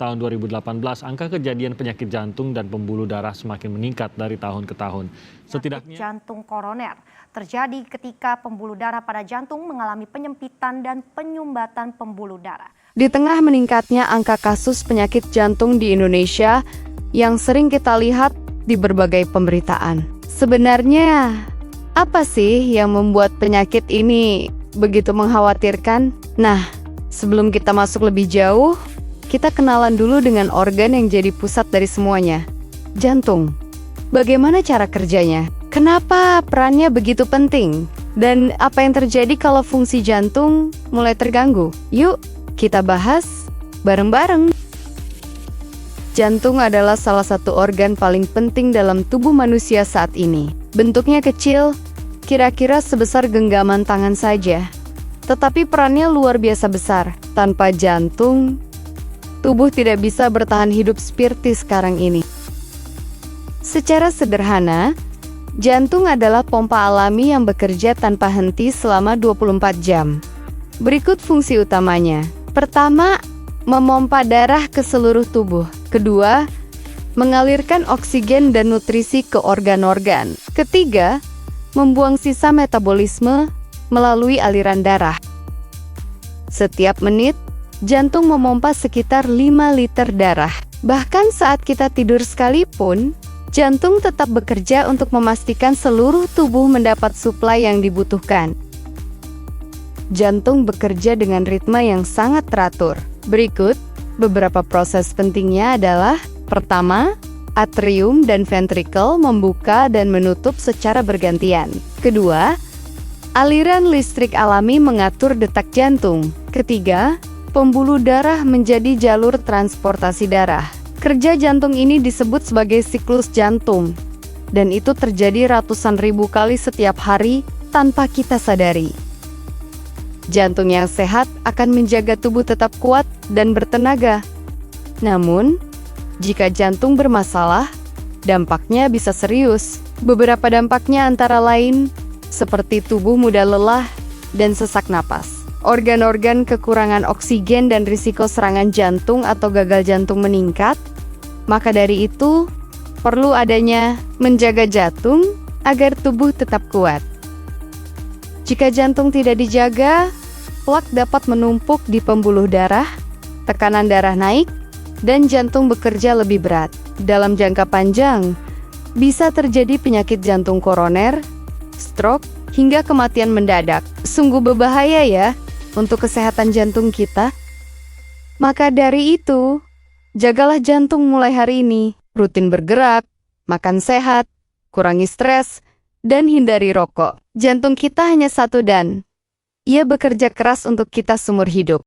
tahun 2018, angka kejadian penyakit jantung dan pembuluh darah semakin meningkat dari tahun ke tahun. Setidaknya jantung koroner terjadi ketika pembuluh darah pada jantung mengalami penyempitan dan penyumbatan pembuluh darah. Di tengah meningkatnya angka kasus penyakit jantung di Indonesia yang sering kita lihat di berbagai pemberitaan. Sebenarnya, apa sih yang membuat penyakit ini begitu mengkhawatirkan? Nah, sebelum kita masuk lebih jauh, kita kenalan dulu dengan organ yang jadi pusat dari semuanya, jantung. Bagaimana cara kerjanya? Kenapa perannya begitu penting? Dan apa yang terjadi kalau fungsi jantung mulai terganggu? Yuk, kita bahas bareng-bareng. Jantung adalah salah satu organ paling penting dalam tubuh manusia saat ini. Bentuknya kecil, kira-kira sebesar genggaman tangan saja. Tetapi perannya luar biasa besar. Tanpa jantung, tubuh tidak bisa bertahan hidup seperti sekarang ini. Secara sederhana, jantung adalah pompa alami yang bekerja tanpa henti selama 24 jam. Berikut fungsi utamanya. Pertama, memompa darah ke seluruh tubuh. Kedua, mengalirkan oksigen dan nutrisi ke organ-organ. Ketiga, membuang sisa metabolisme melalui aliran darah. Setiap menit, jantung memompa sekitar 5 liter darah. Bahkan saat kita tidur sekalipun, jantung tetap bekerja untuk memastikan seluruh tubuh mendapat suplai yang dibutuhkan. Jantung bekerja dengan ritme yang sangat teratur. Berikut, beberapa proses pentingnya adalah: pertama, atrium dan ventrikel membuka dan menutup secara bergantian. Kedua, aliran listrik alami mengatur detak jantung. Ketiga, pembuluh darah menjadi jalur transportasi darah. Kerja jantung ini disebut sebagai siklus jantung, dan itu terjadi ratusan ribu kali setiap hari tanpa kita sadari. Jantung yang sehat akan menjaga tubuh tetap kuat dan bertenaga. Namun, jika jantung bermasalah, dampaknya bisa serius. Beberapa dampaknya antara lain seperti tubuh mudah lelah dan sesak napas. Organ-organ kekurangan oksigen dan risiko serangan jantung atau gagal jantung meningkat. Maka dari itu, perlu adanya menjaga jantung agar tubuh tetap kuat. Jika jantung tidak dijaga, plak dapat menumpuk di pembuluh darah, tekanan darah naik, dan jantung bekerja lebih berat. Dalam jangka panjang, bisa terjadi penyakit jantung koroner, stroke, hingga kematian mendadak. Sungguh berbahaya ya untuk kesehatan jantung kita. Maka dari itu, jagalah jantung mulai hari ini. Rutin bergerak, makan sehat, kurangi stres, dan hindari rokok. Jantung kita hanya satu dan ia bekerja keras untuk kita seumur hidup.